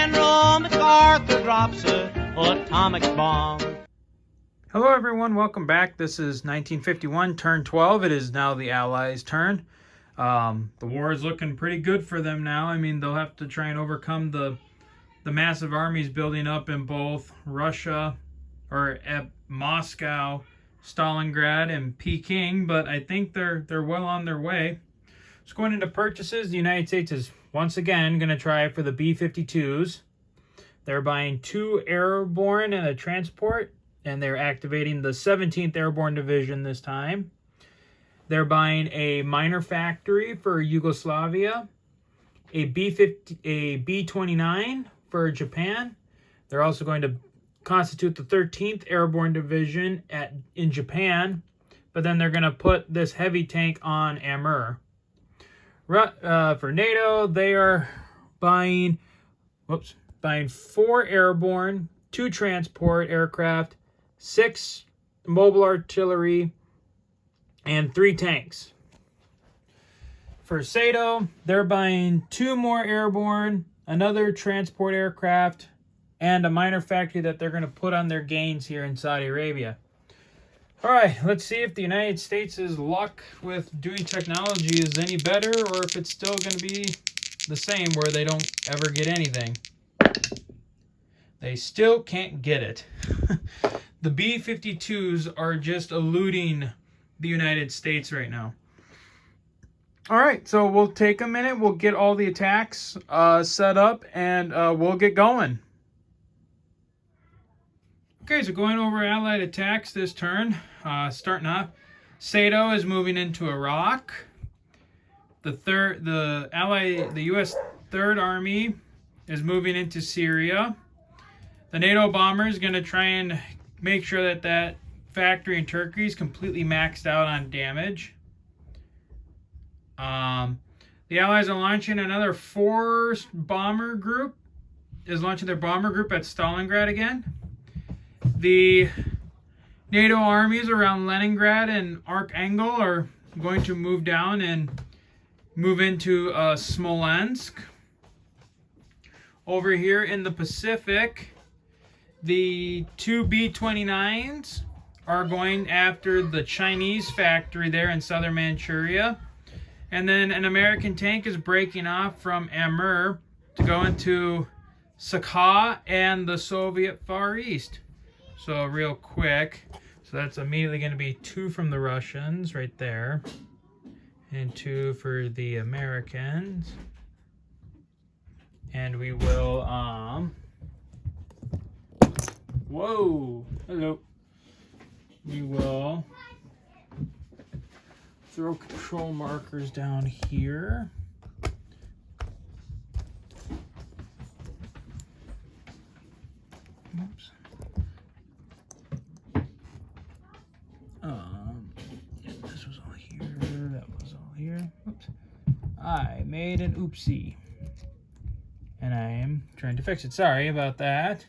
General MacArthur drops a atomic bomb. Hello everyone, welcome back. This is 1951, turn 12. It is now the Allies' turn. The war is looking pretty good for them now. I mean, they'll have to try and overcome the massive armies building up in both Russia, or at Moscow, Stalingrad, and Peking, but I think they're well on their way. So going into purchases, the United States is once again going to try for the B-52s. They're buying 2 airborne and a transport, and they're activating the 17th Airborne Division this time. They're buying a minor factory for Yugoslavia, a B-29 for Japan. They're also going to constitute the 13th Airborne Division in Japan, but then they're going to put this heavy tank on Amur. For NATO, they are buying 4 airborne, 2 transport aircraft, 6 mobile artillery, and 3 tanks. For SATO, they're buying 2 more airborne, another transport aircraft, and a minor factory that they're going to put on their gains here in Saudi Arabia. All right, let's see if the United States' luck with doing technology is any better, or if it's still going to be the same where they don't ever get anything. They still can't get it. The B-52s are just eluding the United States right now. All right, so we'll take a minute. We'll get all the attacks set up, and we'll get going. Okay, so going over Allied attacks this turn. Starting off, SATO is moving into Iraq. The U.S. Third Army is moving into Syria. The NATO bomber is going to try and make sure that factory in Turkey is completely maxed out on damage. The Allies are launching another 4 bomber group. Is launching their bomber group at Stalingrad again. The NATO armies around Leningrad and Archangel are going to move down and move into Smolensk. Over here in the Pacific, the 2 B-29s are going after the Chinese factory there in southern Manchuria. And then an American tank is breaking off from Amur to go into Sakha and the Soviet Far East. So real quick, so that's immediately going to be 2 from the Russians right there, and 2 for the Americans. And we will, whoa, hello. We will throw control markers down here. Oops. This was all here, that was all here. Oops. I made an oopsie. And I am trying to fix it. Sorry about that.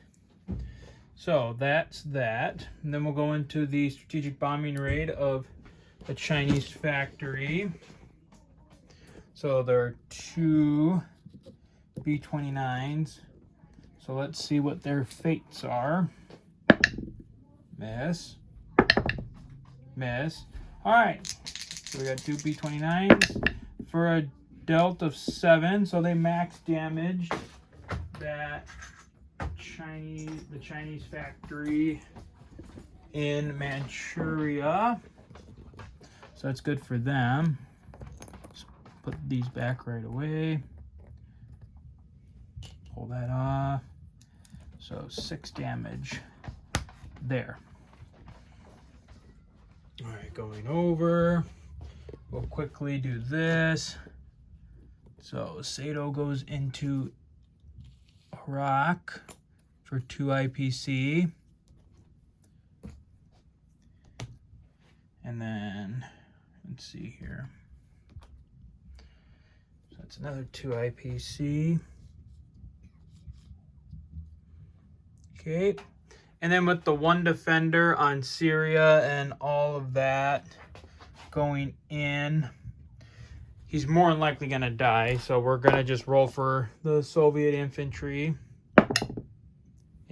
So that's that. And then we'll go into the strategic bombing raid of a Chinese factory. So there are 2 B-29s. So let's see what their fates are. Miss. Miss. Alright. So we got 2 B-29s for a delta of 7. So they max damaged that the Chinese factory in Manchuria. So that's good for them. Let's put these back right away. Pull that off. So 6 damage there. All right, going over. We'll quickly do this. So SATO goes into Iraq for 2 IPC. And then, let's see here. So that's another 2 IPC. Okay. And then with the 1 defender on Syria and all of that going in, he's more than likely going to die. So we're going to just roll for the Soviet infantry.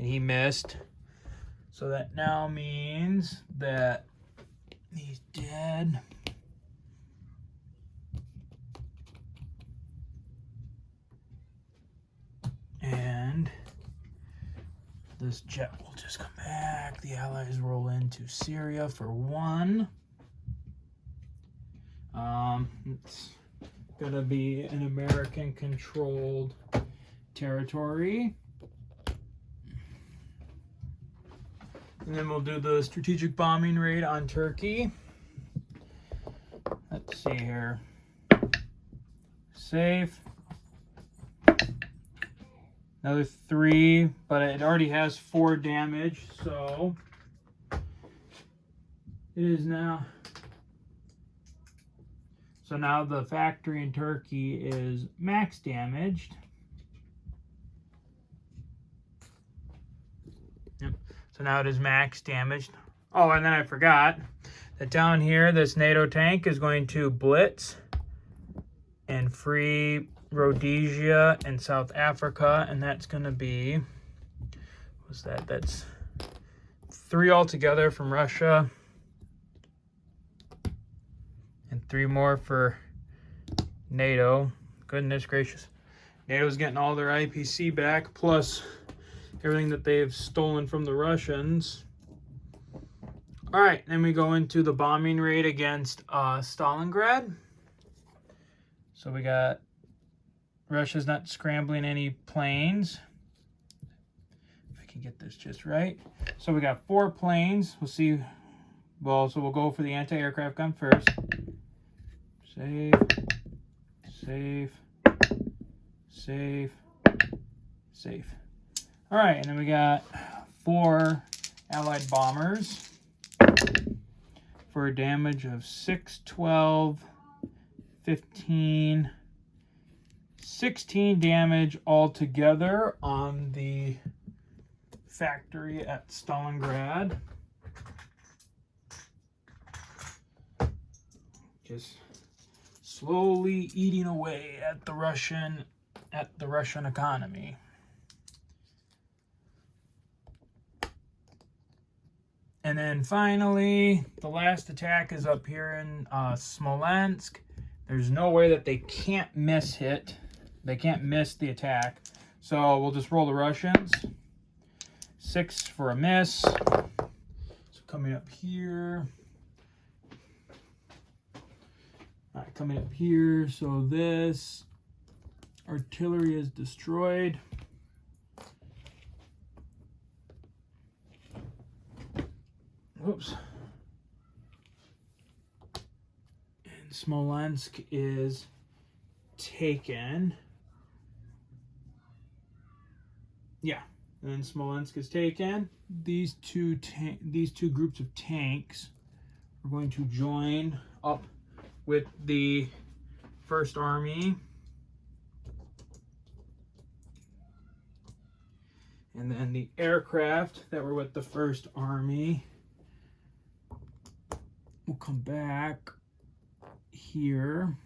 and he missed. So that now means that he's dead. And this jet will just come back. The Allies roll into Syria for 1. It's gonna be an American-controlled territory. And then we'll do the strategic bombing raid on Turkey. Let's see here. Safe. Another 3, but it already has 4 damage, so it is now. So now the factory in Turkey is max damaged. Yep. So now it is max damaged. Oh, and then I forgot that down here, this NATO tank is going to blitz and free Rhodesia and South Africa, and that's going to be, what's that? That's 3 altogether from Russia, and 3 more for NATO. Goodness gracious. NATO's getting all their IPC back, plus everything that they've stolen from the Russians. All right, then we go into the bombing raid against Stalingrad. So we got Russia's not scrambling any planes. If I can get this just right. So we got 4 planes. We'll see. Well, so we'll go for the anti-aircraft gun first. Safe. Safe. Safe. Safe. All right, and then we got 4 Allied bombers for a damage of 6, 12, 15, 16 damage altogether on the factory at Stalingrad. Just slowly eating away at the Russian economy. And then finally, the last attack is up here in Smolensk. There's no way that they can't miss it. They can't miss the attack. So we'll just roll the Russians. 6 for a miss. So coming up here. All right, coming up here. So this artillery is destroyed. Whoops. And Smolensk is taken. Yeah, and Smolensk is taken. These two groups of tanks are going to join up with the First Army. And then the aircraft that were with the First Army will come back here.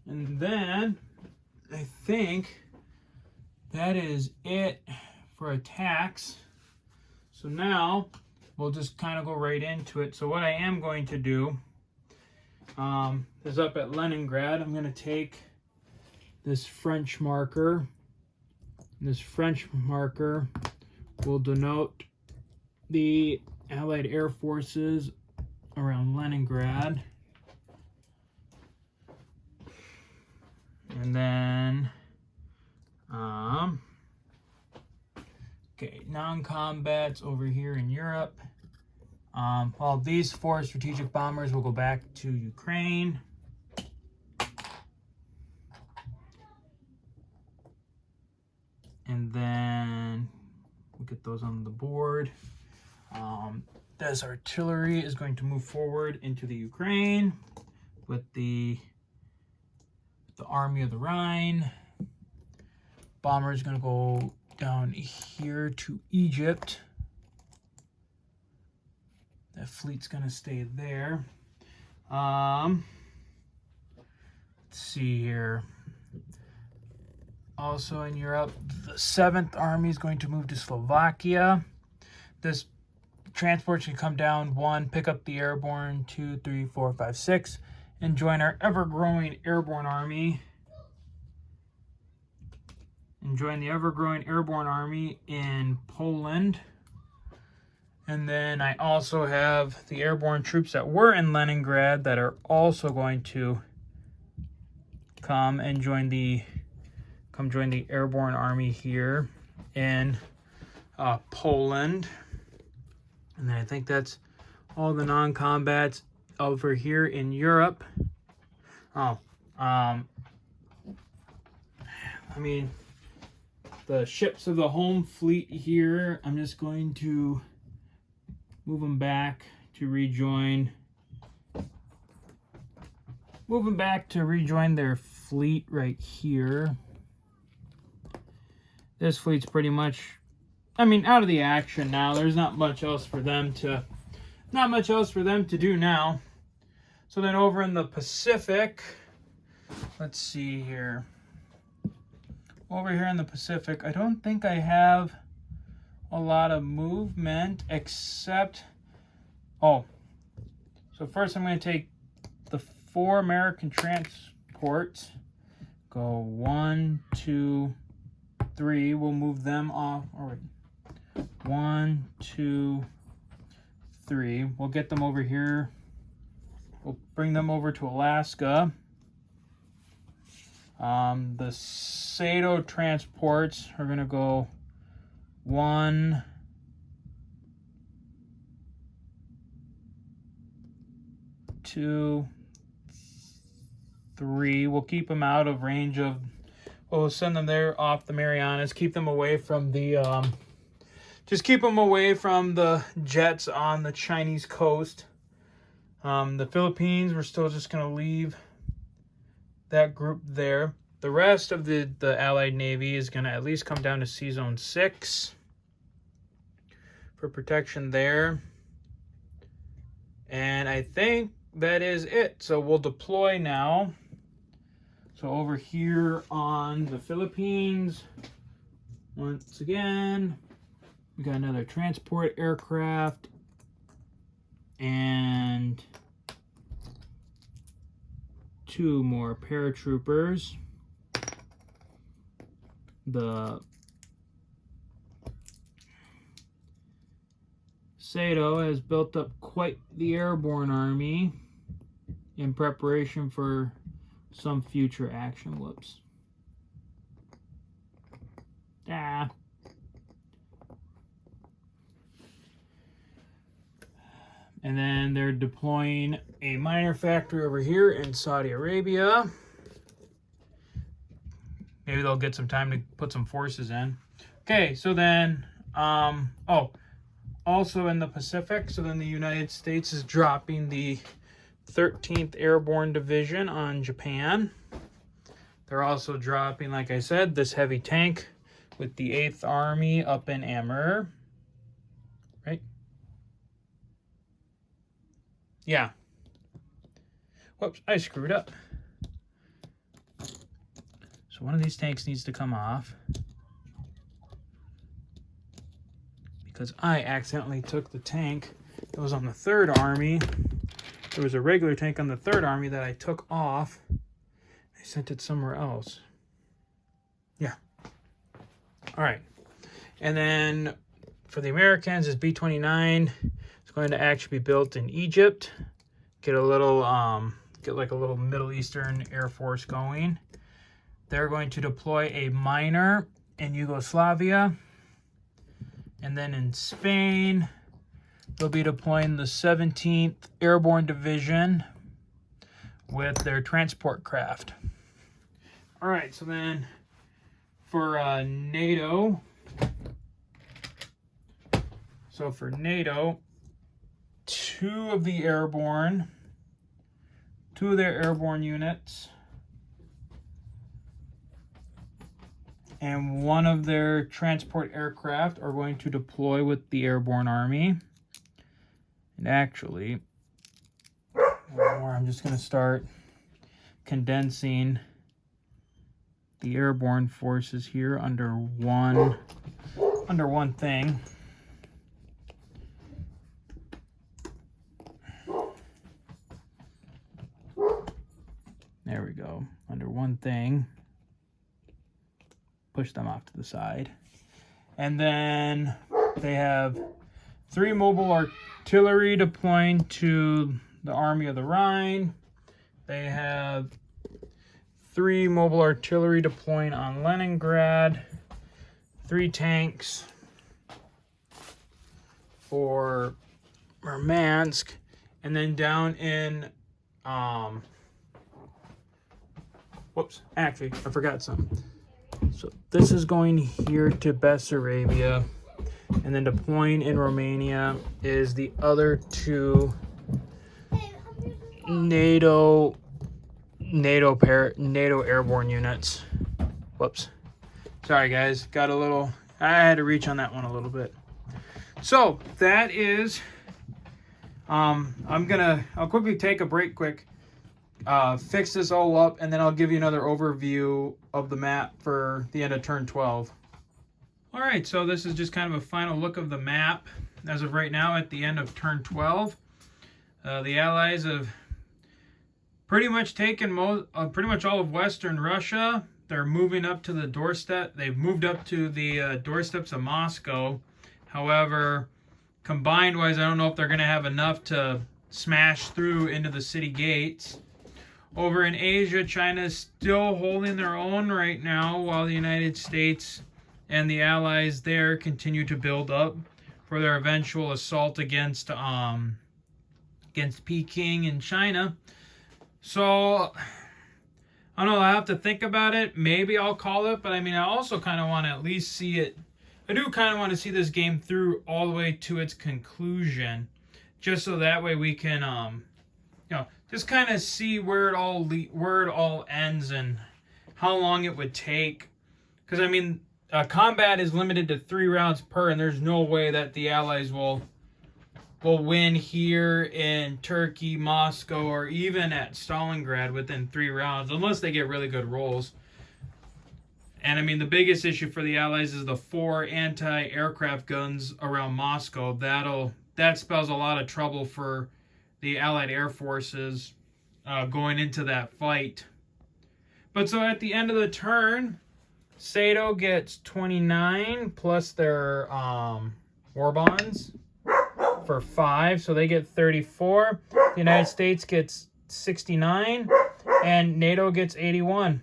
And then I think that is it for attacks. So now we'll just kind of go right into it. So what I am going to do is up at Leningrad, I'm going to take this French marker. This French marker will denote the Allied air forces around Leningrad. And then, okay, non-combats over here in Europe. Well, these 4 strategic bombers will go back to Ukraine. And then we'll get those on the board. This artillery is going to move forward into the Ukraine with the Army of the Rhine. Bomber is going to go down here to Egypt. That fleet's going to stay there. Let's see here. Also in Europe, the 7th Army is going to move to Slovakia. This transport should come down 1, pick up the airborne, 2, 3, 4, 5, 6, and join our ever-growing airborne army. And join the ever-growing airborne army in Poland. And then I also have the airborne troops that were in Leningrad that are also going to come and join the airborne army here in Poland. And then I think that's all the non-combats over here in Europe. I mean, the ships of the home fleet here, I'm just going to move them back to rejoin. Move them back to rejoin their fleet right here. This fleet's pretty much, I mean, out of the action now. There's not much else for them to do now. So then over in the Pacific, let's see here. Over here in the Pacific, I don't think I have a lot of movement except, so first I'm going to take the 4 American transports. Go 1, 2, 3. We'll move them off. All right. 1, 2, 3. We'll get them over here. We'll bring them over to Alaska. The Sato transports are going to go 1, 2, 3. We'll keep them out of range of. We'll send them there off the Marianas. Keep them away from the. Just keep them away from the jets on the Chinese coast. The Philippines, we're still just going to leave that group there. The rest of the Allied Navy is going to at least come down to Sea Zone 6 for protection there. And I think that is it. So we'll deploy now. So over here on the Philippines, once again, we got another transport aircraft and 2 more paratroopers. The Sato has built up quite the airborne army in preparation for some future action. Whoops. And then they're deploying a miner factory over here in Saudi Arabia. Maybe they'll get some time to put some forces in. Okay, so then, also in the Pacific, so then the United States is dropping the 13th Airborne Division on Japan. They're also dropping, like I said, this heavy tank with the 8th Army up in Amur. Right? Yeah. Whoops, I screwed up. So one of these tanks needs to come off because I accidentally took the tank that was on the 3rd Army. There was a regular tank on the 3rd Army that I took off. I sent it somewhere else. Yeah. All right. And then for the Americans is B-29. It's going to actually be built in Egypt. Get a little, get like a little Middle Eastern Air Force going. They're going to deploy a miner in Yugoslavia. And then in Spain, they'll be deploying the 17th Airborne Division with their transport craft. All right, so then for NATO, two of their airborne units and one of their transport aircraft are going to deploy with the Airborne Army. And actually, I'm just going to start condensing the airborne forces here under one thing. There we go, under one thing. Push them off to the side. And then they have 3 mobile artillery deploying to the Army of the Rhine. They have 3 mobile artillery deploying on Leningrad. 3 tanks for Murmansk. And then down in whoops, actually, I forgot something. So this is going here to Bessarabia, and then deploying in Romania is the other 2 NATO airborne units. Whoops. Sorry guys, I had to reach on that one a little bit. So that is, I'll quickly take a break fix this all up, and then I'll give you another overview of the map for the end of turn 12. All right, so this is just kind of a final look of the map as of right now at the end of turn 12. The Allies have pretty much taken pretty much all of Western Russia. They're moving up to the doorstep. They've moved up to the doorsteps of Moscow. However, combined-wise, I don't know if they're going to have enough to smash through into the city gates. Over in Asia, China is still holding their own right now, while the United States and the Allies there continue to build up for their eventual assault against Peking and China. So, I don't know, I have to think about it. Maybe I'll call it, but I mean, I also kind of want to at least see it. I do kind of want to see this game through all the way to its conclusion, just so that way we can, just kind of see where it all ends and how long it would take. Because I mean, combat is limited to 3 rounds per, and there's no way that the Allies will win here in Turkey, Moscow, or even at Stalingrad within 3 rounds, unless they get really good rolls. And I mean, the biggest issue for the Allies is the 4 anti-aircraft guns around Moscow. That spells a lot of trouble for the Allied air forces going into that fight. But so at the end of the turn, Sato gets 29 plus their war bonds for 5, so they get 34. The United States gets 69, and NATO gets 81.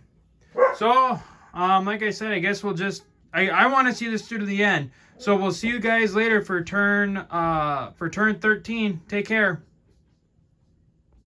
So, like I said, I guess we'll just... I want to see this through to the end. So we'll see you guys later for turn 13. Take care.